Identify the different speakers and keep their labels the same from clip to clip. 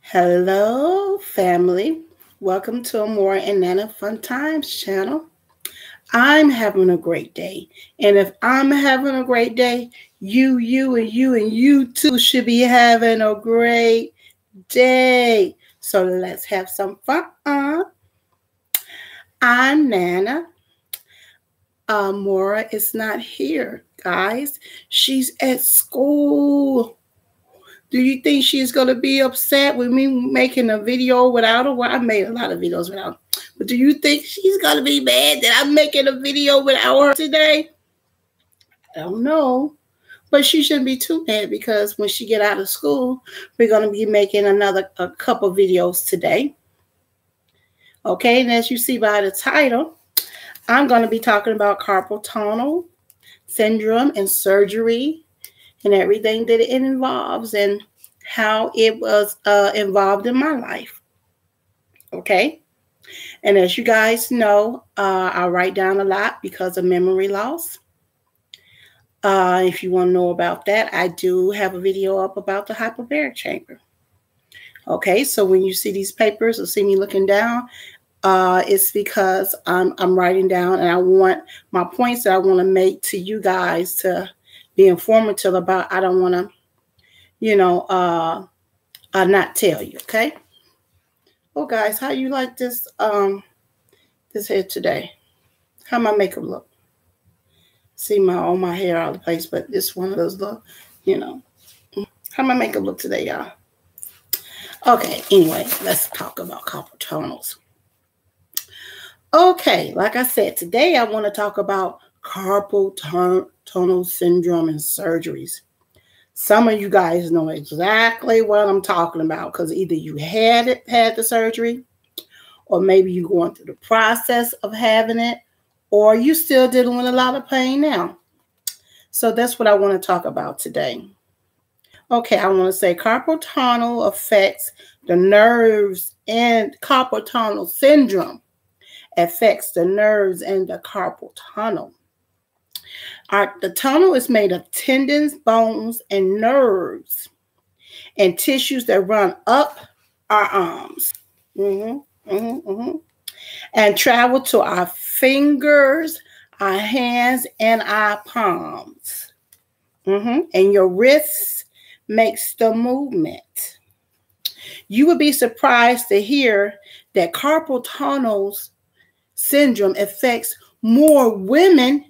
Speaker 1: Hello, family. Welcome to Amora and Nana Fun Times channel. I'm having a great day. And if I'm having a great day, you too should be having a great day. So let's have some fun. I'm Nana. Amora is not here, guys. She's at school. Do you think she's going to be upset with me making a video without her? Well, I made a lot of videos without her. But do you think she's going to be mad that I'm making a video without her today? I don't know. But she shouldn't be too mad because when she get out of school, we're going to be making a couple videos today. Okay, and as you see by the title, I'm going to be talking about carpal tunnel syndrome and surgery and everything that it involves and how it was involved in my life. Okay. And as you guys know, I write down a lot because of memory loss. If you want to know about that, I do have a video up about the hyperbaric chamber. Okay. So when you see these papers or see me looking down, it's because I'm writing down and I want my points that I want to make to you guys to be informative about. I don't want to, not tell you. Okay. Well, guys, how you like this this hair today? How my makeup look? See all my hair all the place, but this one of those look, How my makeup look today, y'all? Okay. Anyway, let's talk about carpal tunnels. Okay, like I said, today I want to talk about carpal tunnel syndrome and surgeries. Some of you guys know exactly what I'm talking about because either you had the surgery, or maybe you're going through the process of having it, or you still dealing with a lot of pain now. So that's what I want to talk about today. Okay, I want to say carpal tunnel affects the nerves, and carpal tunnel syndrome affects the nerves and the carpal tunnel. The tunnel is made of tendons, bones, and nerves, and tissues that run up our arms and travel to our fingers, our hands, and our palms. And your wrists makes the movement. You would be surprised to hear that carpal tunnels syndrome affects more women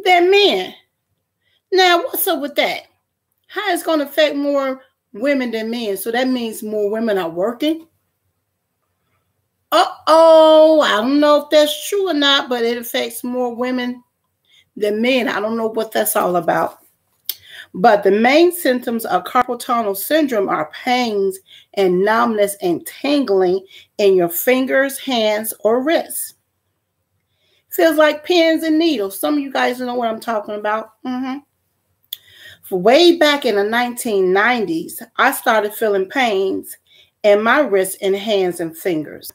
Speaker 1: than men. Now, what's up with that? How it's going to affect more women than men? So that means more women are working? I don't know if that's true or not, but it affects more women than men. I don't know what that's all about. But the main symptoms of carpal tunnel syndrome are pains and numbness and tingling in your fingers, hands, or wrists. Feels like pins and needles. Some of you guys know what I'm talking about. For way back in the 1990s, I started feeling pains in my wrists and hands and fingers.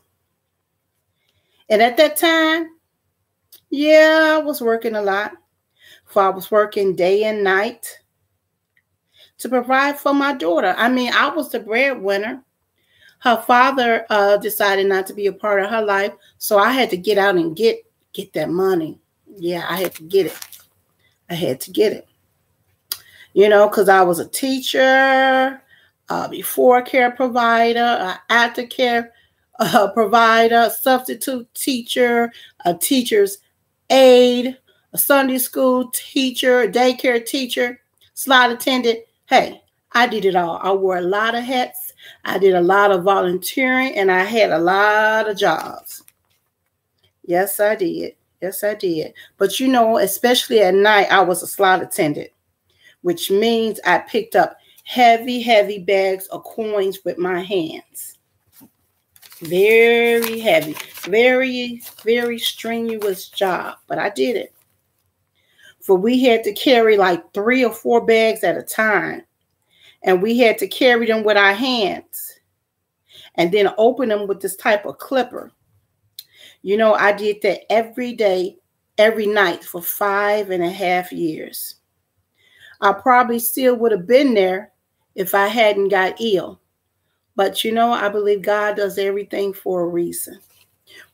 Speaker 1: And at that time, I was working a lot. I was working day and night to provide for my daughter. I mean, I was the breadwinner. Her father decided not to be a part of her life, so I had to get out and get that money. Yeah, I had to get it. Because I was a teacher, before care provider, aftercare provider, substitute teacher, a teacher's aide, a Sunday school teacher, a daycare teacher, slide attendant. Hey, I did it all. I wore a lot of hats. I did a lot of volunteering, and I had a lot of jobs. Yes, I did. But especially at night, I was a slide attendant, which means I picked up heavy bags of coins with my hands. Very heavy, very strenuous job, but I did it. For we had to carry like 3 or 4 bags at a time, and we had to carry them with our hands and then open them with this type of clipper. I did that every day, every night for 5.5 years. I probably still would have been there if I hadn't got ill. But you know, I believe God does everything for a reason.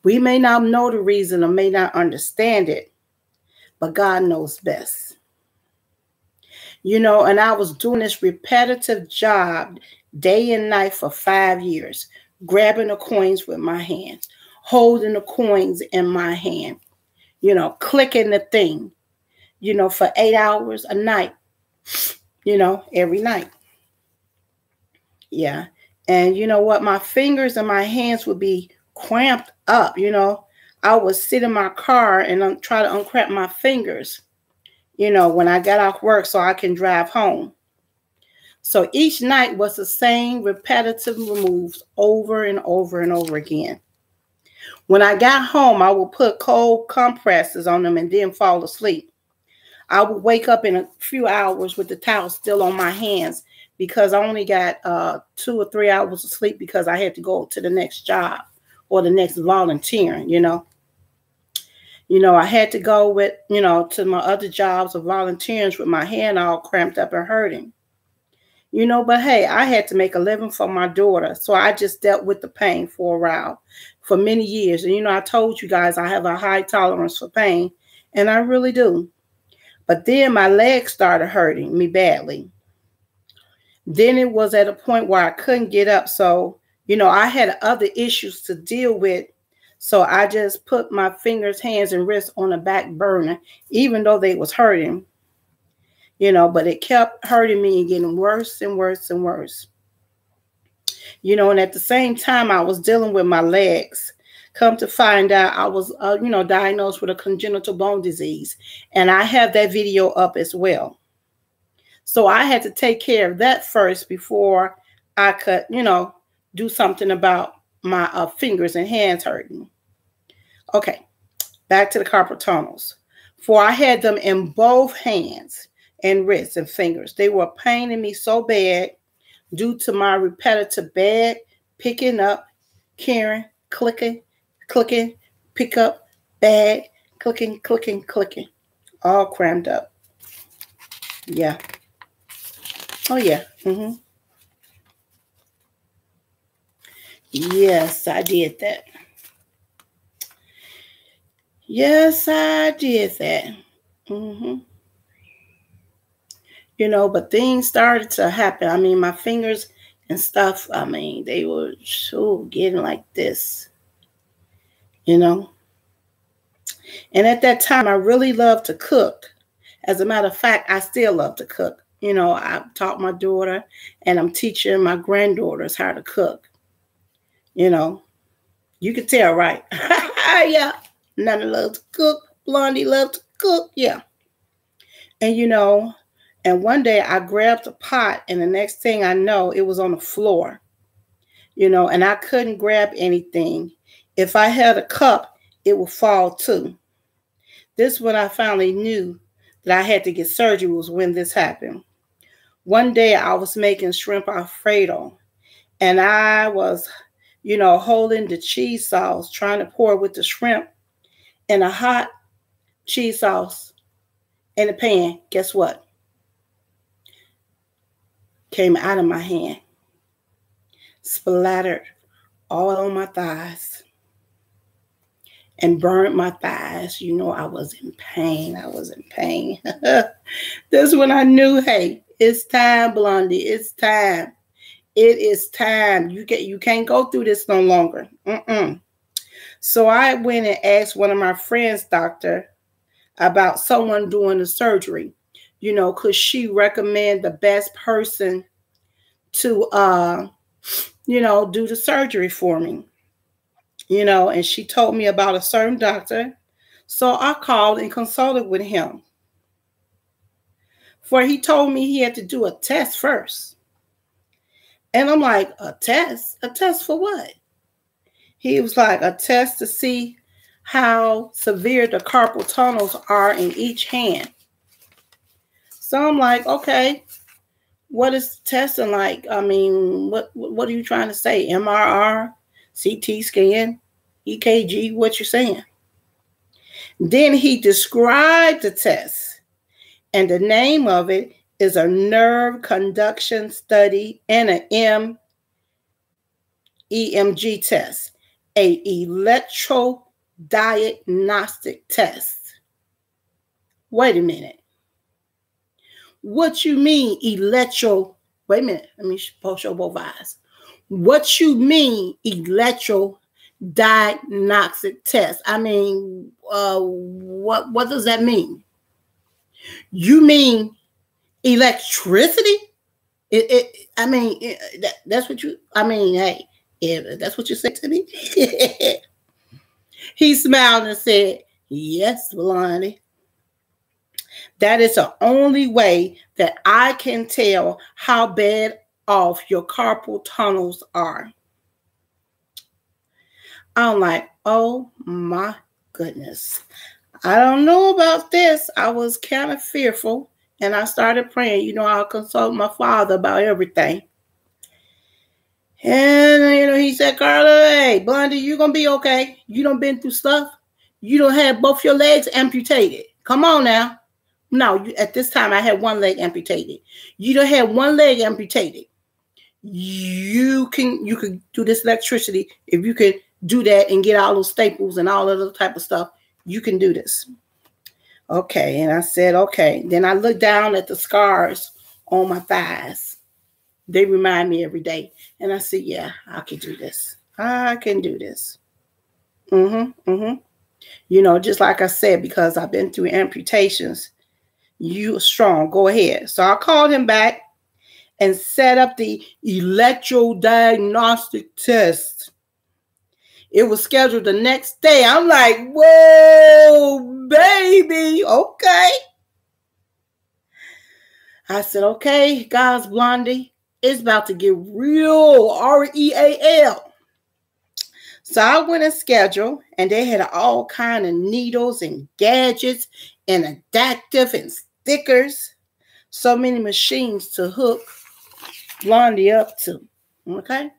Speaker 1: We may not know the reason or may not understand it, but God knows best. You know, and I was doing this repetitive job day and night for 5 years, grabbing the coins with my hands, holding the coins in my hand, you know, clicking the thing, you know, for 8 hours a night, you know, every night. Yeah. And you know what? My fingers and my hands would be cramped up, you know. I would sit in my car and try to uncramp my fingers, you know, when I got off work so I can drive home. So each night was the same repetitive moves over and over and over again. When I got home, I would put cold compresses on them and then fall asleep. I would wake up in a few hours with the towel still on my hands because I only got 2 or 3 hours of sleep because I had to go to the next job or the next volunteering, you know. You know, I had to go with, you know, to my other jobs of volunteering with my hand all cramped up and hurting. You know, but hey, I had to make a living for my daughter. So I just dealt with the pain for a while, for many years. And, you know, I told you guys I have a high tolerance for pain, and I really do. But then my legs started hurting me badly. Then it was at a point where I couldn't get up. So, you know, I had other issues to deal with. So I just put my fingers, hands, and wrists on the back burner, even though they was hurting. You know, but it kept hurting me and getting worse and worse and worse. You know, and at the same time, I was dealing with my legs. Come to find out, I was, you know, diagnosed with a congenital bone disease. And I have that video up as well. So I had to take care of that first before I could, you know, do something about my fingers and hands hurting. Okay, back to the carpal tunnels. For I had them in both hands and wrists and fingers. They were paining me so bad due to my repetitive bag, picking up, carrying, clicking, clicking, pick up, bag, clicking, clicking, clicking, all crammed up. Yeah. Oh, yeah. Yes, I did that. Yes, I did that. You know, but things started to happen. I mean, my fingers and stuff, I mean, they were so getting like this, you know. And at that time, I really loved to cook. As a matter of fact, I still love to cook. You know, I taught my daughter and I'm teaching my granddaughters how to cook. You know, you could tell, right? Yeah. Nana loves to cook. Blondie loves to cook. Yeah. And, you know, and one day I grabbed a pot and the next thing I know, it was on the floor, you know, and I couldn't grab anything. If I had a cup, it would fall too. This is when I finally knew that I had to get surgery, was when this happened. One day I was making shrimp Alfredo and I was, you know, holding the cheese sauce, trying to pour with the shrimp in a hot cheese sauce in the pan. Guess what? Came out of my hand, splattered all on my thighs and burned my thighs. You know, I was in pain. I was in pain. That's when I knew, hey, it's time, Blondie. It's time. It is time. You can't go through this no longer. So I went and asked one of my friends' doctor about someone doing the surgery. You know, could she recommend the best person to, you know, do the surgery for me? You know, and she told me about a certain doctor. So I called and consulted with him. For he told me he had to do a test first. And I'm like, a test? A test for what? He was like, a test to see how severe the carpal tunnels are in each hand. So I'm like, okay, what is testing like? I mean, what are you trying to say? MRI, CT scan, EKG, what you saying? Then he described the test, and the name of it is a nerve conduction study, and an EMG test, a electrodiagnostic test. Wait a minute. What you mean wait a minute, let me show both eyes. What you mean electrodiagnostic test? I mean, what does that mean? You mean electricity? That's what you, hey, if that's what you said to me. He smiled and said, yes, Blondie. That is the only way that I can tell how bad off your carpal tunnels are. I'm like, oh my goodness. I don't know about this. I was kind of fearful. And I started praying. You know, I'll consult my father about everything. And, he said, Carla, hey, Blondie, you're going to be okay. You done been through stuff. You don't have both your legs amputated. Come on now. No, at this time, I had one leg amputated. You don't have one leg amputated. You can do this electricity. If you could do that and get all those staples and all of the type of stuff, you can do this. Okay, and I said, okay. Then I looked down at the scars on my thighs. They remind me every day. And I said, yeah, I can do this. I can do this. Just like I said, because I've been through amputations, you are strong. Go ahead. So I called him back and set up the electrodiagnostic test. It was scheduled the next day. I'm like, whoa, baby. Okay. I said, okay, guys, Blondie, it's about to get real, real. So I went and scheduled, and they had all kind of needles and gadgets and adaptive and stickers. So many machines to hook Blondie up to. Okay.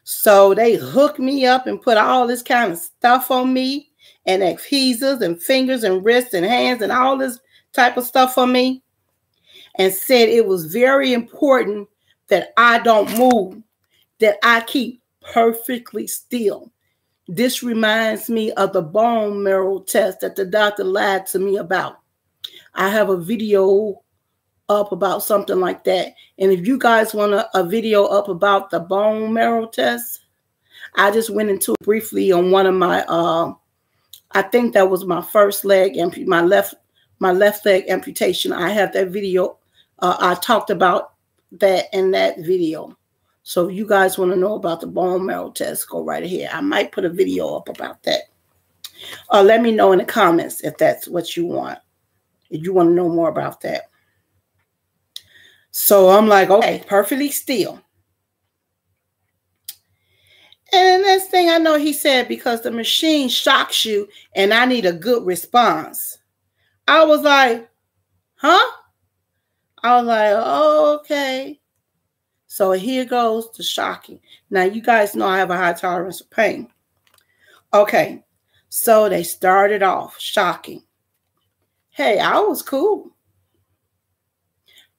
Speaker 1: So they hooked me up and put all this kind of stuff on me and adhesives and fingers and wrists and hands and all this type of stuff on me and said it was very important that I don't move, that I keep perfectly still. This reminds me of the bone marrow test that the doctor lied to me about. I have a video up about something like that. And if you guys want a video up about the bone marrow test, I just went into it briefly on one of my, I think that was my first leg, my left leg amputation. I have that video. I talked about that in that video. So if you guys want to know about the bone marrow test, go right ahead. I might put a video up about that. Let me know in the comments if that's what you want. If you want to know more about that. So I'm like, okay, perfectly still. And the next thing I know, he said, because the machine shocks you and I need a good response. I was like, huh? I was like, oh, okay. So here goes the shocking. Now, you guys know I have a high tolerance of pain. Okay. So they started off shocking. Hey, I was cool.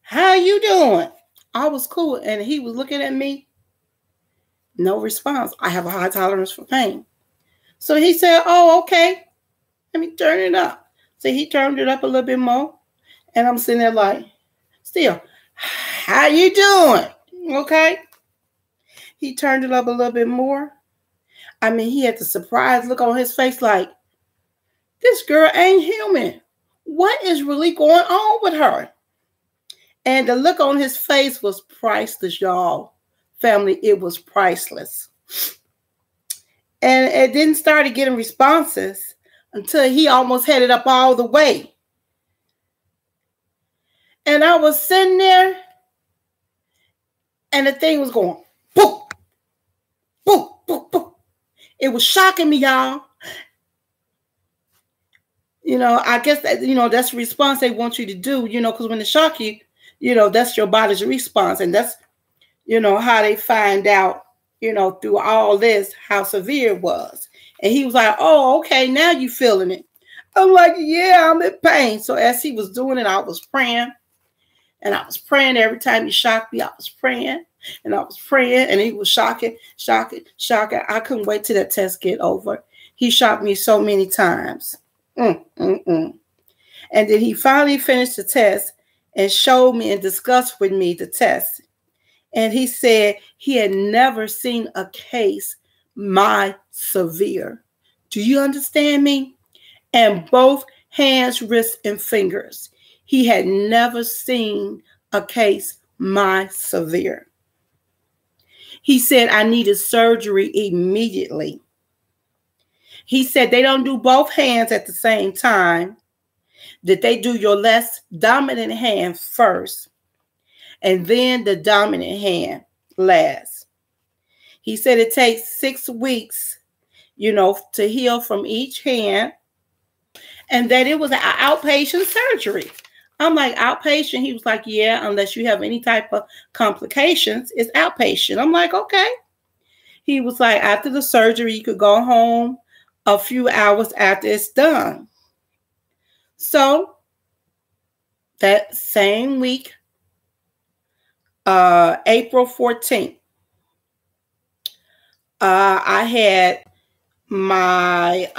Speaker 1: How you doing? I was cool. And he was looking at me. No response. I have a high tolerance for pain. So he said, oh, okay. Let me turn it up. So he turned it up a little bit more. And I'm sitting there like, still, how you doing? Okay. He turned it up a little bit more. I mean, he had the surprised look on his face like, this girl ain't human. What is really going on with her? And the look on his face was priceless, y'all. Family, it was priceless. And it didn't start getting responses until he almost had it up all the way. And I was sitting there, and the thing was going, boom, boom, boom, boom. It was shocking me, y'all. I guess that, that's the response they want you to do, because when they shock you, that's your body's response. And that's, how they find out, through all this, how severe it was. And he was like, oh, okay, now you feeling it. I'm like, yeah, I'm in pain. So as he was doing it, I was praying. And I was praying every time he shocked me. I was praying. And I was praying, and he was shocking, shocking, shocking. I couldn't wait till that test get over. He shocked me so many times. And then he finally finished the test and showed me and discussed with me the test. And he said he had never seen a case my severe. Do you understand me? And both hands, wrists, and fingers. He had never seen a case my severe. He said I needed surgery immediately. He said they don't do both hands at the same time, that they do your less dominant hand first, and then the dominant hand last. He said it takes 6 weeks, to heal from each hand, and that it was an outpatient surgery. I'm like, outpatient? He was like, yeah, unless you have any type of complications, it's outpatient. I'm like, okay. He was like, after the surgery, you could go home a few hours after it's done. So that same week, April 14th, I had my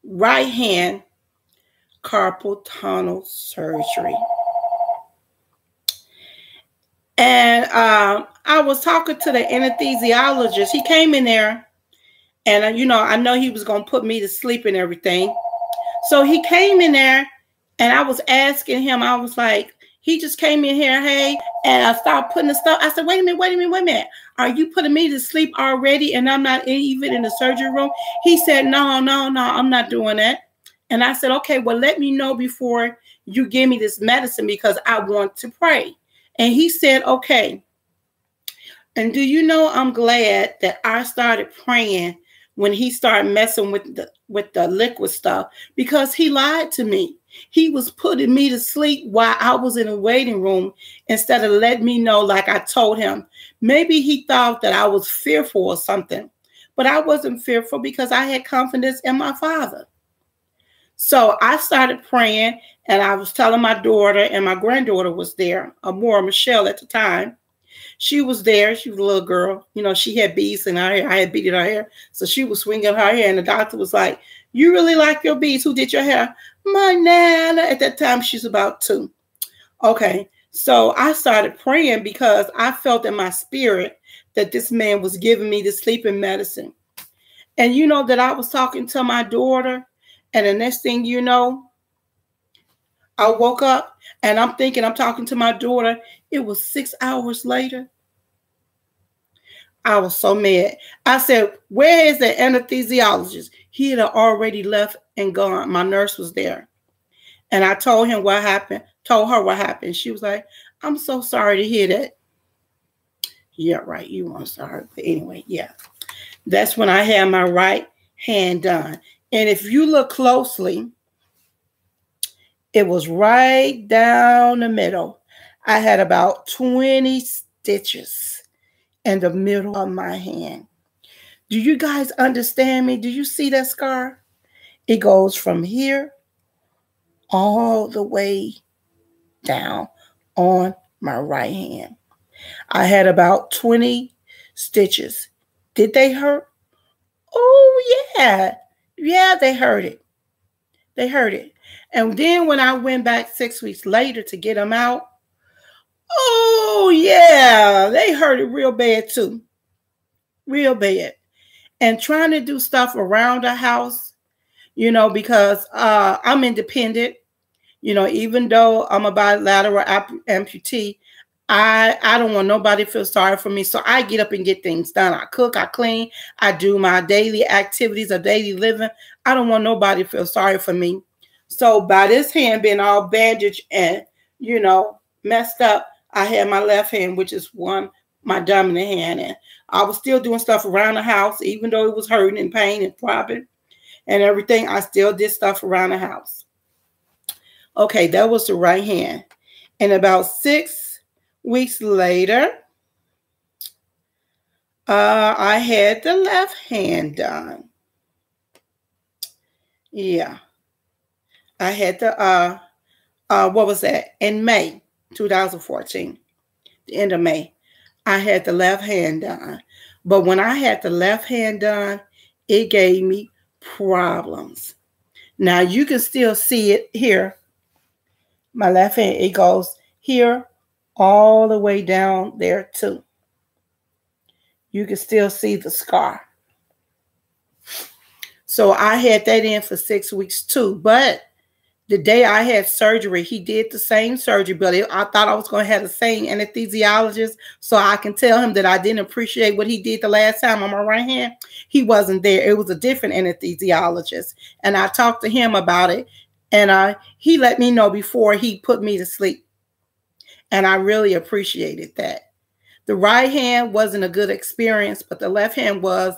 Speaker 1: right hand carpal tunnel surgery. And I was talking to the anesthesiologist. He came in there, and I know he was going to put me to sleep and everything. So he came in there, and I was asking him, I was like, he just came in here, hey, and I started putting the stuff. I said, wait a minute. Are you putting me to sleep already and I'm not even in the surgery room? He said, no, I'm not doing that. And I said, okay, well, let me know before you give me this medicine because I want to pray. And he said, okay. And do you know, I'm glad that I started praying when he started messing with the liquid stuff, because he lied to me. He was putting me to sleep while I was in a waiting room instead of letting me know like I told him. Maybe he thought that I was fearful or something, but I wasn't fearful because I had confidence in my Father. So I started praying, and I was telling my daughter, and my granddaughter was there, Amora Michelle at the time. She was there. She was a little girl. She had beads in her hair. I had beaded her hair. So she was swinging her hair. And the doctor was like, you really like your beads? Who did your hair? My Nana. At that time, she's about 2. Okay. So I started praying because I felt in my spirit that this man was giving me the sleeping medicine. And that I was talking to my daughter. And the next thing you know, I woke up and I'm thinking I'm talking to my daughter. It was 6 hours later. I was so mad. I said, where is the anesthesiologist? He had already left and gone. My nurse was there. And I told her what happened. She was like, I'm so sorry to hear that. Yeah, right. You weren't sorry. But anyway, yeah. That's when I had my right hand done. And if you look closely, it was right down the middle. I had about 20 stitches in the middle of my hand. Do you guys understand me? Do you see that scar? It goes from here all the way down on my right hand. I had about 20 stitches. Did they hurt? Oh, yeah. Yeah, they hurt it. They hurt it. And then when I went back 6 weeks later to get them out, oh, yeah, they hurt it real bad too. Real bad. And trying to do stuff around the house, because I'm independent, even though I'm a bilateral amputee, I don't want nobody to feel sorry for me. So I get up and get things done. I cook, I clean, I do my daily activities of daily living. I don't want nobody to feel sorry for me. So by this hand being all bandaged and, messed up, I had my left hand, which is my dominant hand. And I was still doing stuff around the house, even though it was hurting and pain and throbbing and everything. I still did stuff around the house. Okay, that was the right hand. And about 6 weeks later, I had the left hand done. Yeah. I had the, what was that? In May 2014. the end of May, I had the left hand done. But when I had the left hand done, it gave me problems. Now you can still see it here. My left hand, it goes here all the way down there too. You can still see the scar. So I had that in for 6 weeks too. But the day I had surgery, he did the same surgery, but I thought I was going to have the same anesthesiologist, so I can tell him that I didn't appreciate what he did the last time on my right hand. He wasn't there. It was a different anesthesiologist, and I talked to him about it, and he let me know before he put me to sleep, and I really appreciated that. The right hand wasn't a good experience, but the left hand was,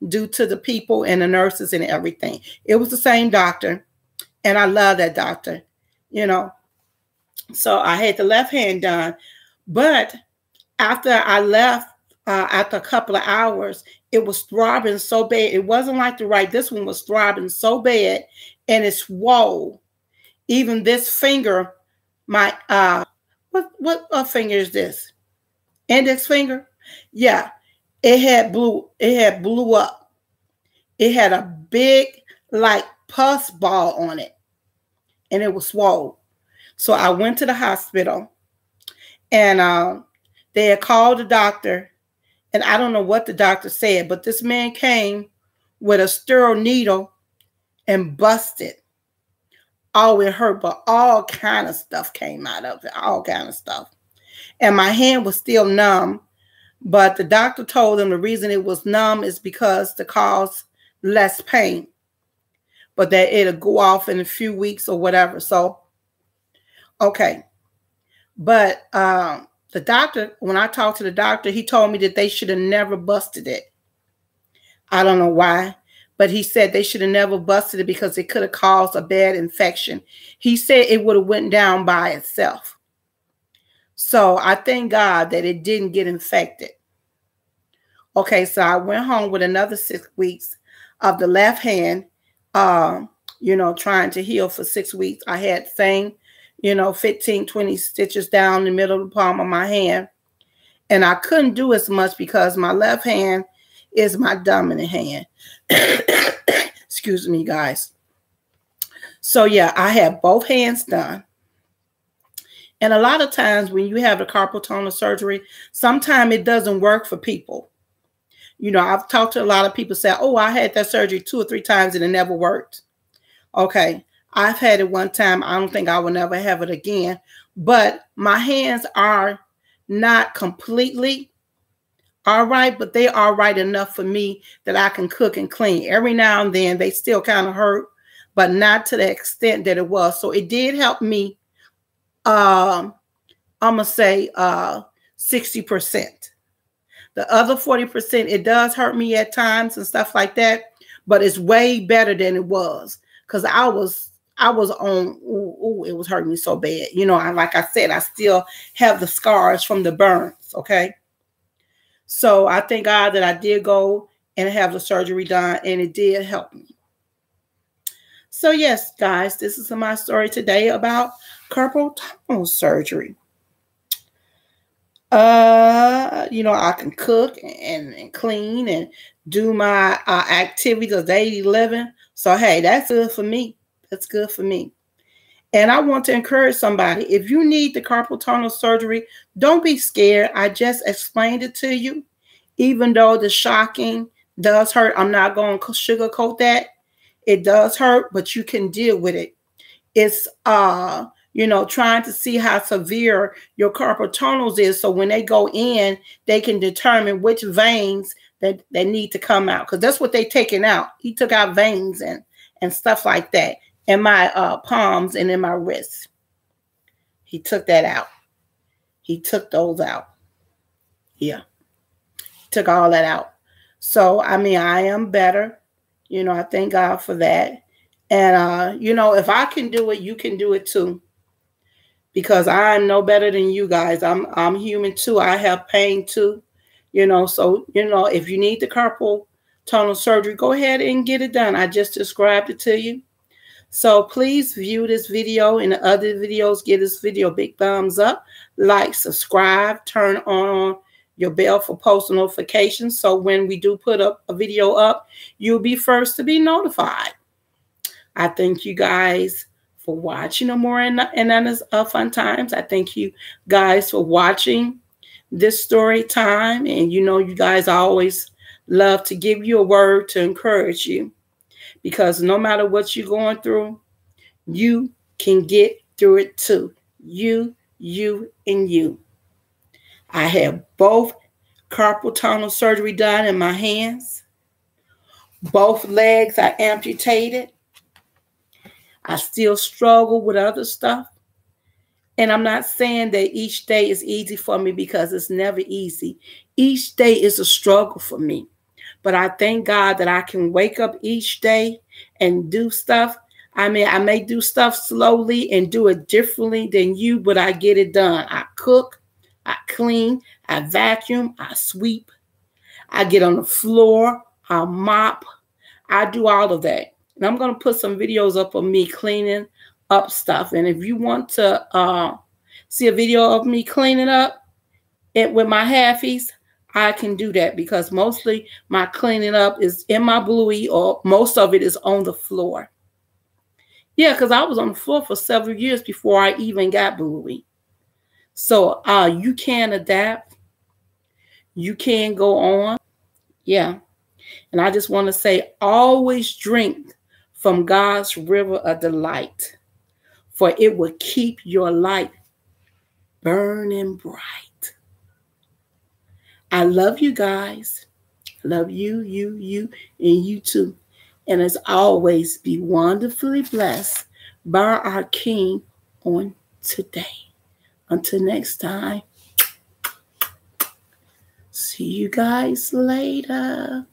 Speaker 1: due to the people and the nurses and everything. It was the same doctor. And I love that doctor, you know. So I had the left hand done. But after I left, after a couple of hours, it was throbbing so bad. It wasn't like the right. This one was throbbing so bad. And it swole. Even this finger, my, what finger is this? Index finger? Yeah. It had blew up. It had a big, like, pus ball on it, and it was swollen. So I went to the hospital, and they had called the doctor, and I don't know what the doctor said, but this man came with a sterile needle and busted. Oh, it hurt, but all kind of stuff came out of it, all kind of stuff. And my hand was still numb, but the doctor told them the reason it was numb is because to cause less pain, but that it'll go off in a few weeks or whatever. So, okay. But the doctor, when I talked to the doctor, he told me that they should have never busted it. I don't know why, but he said they should have never busted it because it could have caused a bad infection. He said it would have went down by itself. So I thank God that it didn't get infected. Okay, so I went home with another 6 weeks of the left hand, you know, trying to heal for 6 weeks. I had same, you know, 15, 20 stitches down the middle of the palm of my hand. And I couldn't do as much because my left hand is my dominant hand. Excuse me, guys. So, yeah, I have both hands done. And a lot of times when you have the carpal tunnel surgery, sometimes it doesn't work for people. You know, I've talked to a lot of people say, oh, I had that surgery 2 or 3 times and it never worked. Okay, I've had it one time. I don't think I will never have it again. But my hands are not completely all right, but they are right enough for me that I can cook and clean. Every now and then they still kind of hurt, but not to the extent that it was. So it did help me, I'm going to say 60%. The other 40%, it does hurt me at times and stuff like that, but it's way better than it was because I was on, ooh, it was hurting me so bad. You know, like I said, I still have the scars from the burns, okay? So I thank God that I did go and have the surgery done, and it did help me. So yes, guys, this is my story today about carpal tunnel surgery. You know, I can cook and clean and do my activities of daily living. So, hey, that's good for me. That's good for me. And I want to encourage somebody, if you need the carpal tunnel surgery, don't be scared. I just explained it to you. Even though the shocking does hurt, I'm not going to sugarcoat that. It does hurt, but you can deal with it. It's, you know, trying to see how severe your carpal tunnels is. So when they go in, they can determine which veins that need to come out. Because that's what they're taking out. He took out veins and stuff like that in my palms and in my wrists. He took that out. He took those out. Yeah. He took all that out. So, I mean, I am better. You know, I thank God for that. And, you know, if I can do it, you can do it too. Because I'm no better than you guys. I'm human too. I have pain too. You know, so, you know, if you need the carpal tunnel surgery, go ahead and get it done. I just described it to you. So please view this video and the other videos. Give this video a big thumbs up, like, subscribe, turn on your bell for post notifications. So when we do put up a video up, you'll be first to be notified. I thank you guys for watching No More and Fun Times. I thank you guys for watching this story time. And you know, you guys always love to give you a word to encourage you. Because no matter what you're going through, you can get through it too. You, and you. I have both carpal tunnel surgery done in my hands. Both legs are amputated. I still struggle with other stuff. And I'm not saying that each day is easy for me, because it's never easy. Each day is a struggle for me. But I thank God that I can wake up each day and do stuff. I mean, I may do stuff slowly and do it differently than you, but I get it done. I cook, I clean, I vacuum, I sweep, I get on the floor, I mop, I do all of that. And I'm going to put some videos up of me cleaning up stuff. And if you want to see a video of me cleaning up it with my halfies, I can do that, because mostly my cleaning up is in my bluey, or most of it is on the floor. Yeah, because I was on the floor for several years before I even got bluey. So you can adapt. You can go on. Yeah. And I just want to say, always drink from God's river of delight, for it will keep your light burning bright. I love you guys. Love you, and you too. And as always, be wonderfully blessed by our King on today. Until next time, see you guys later.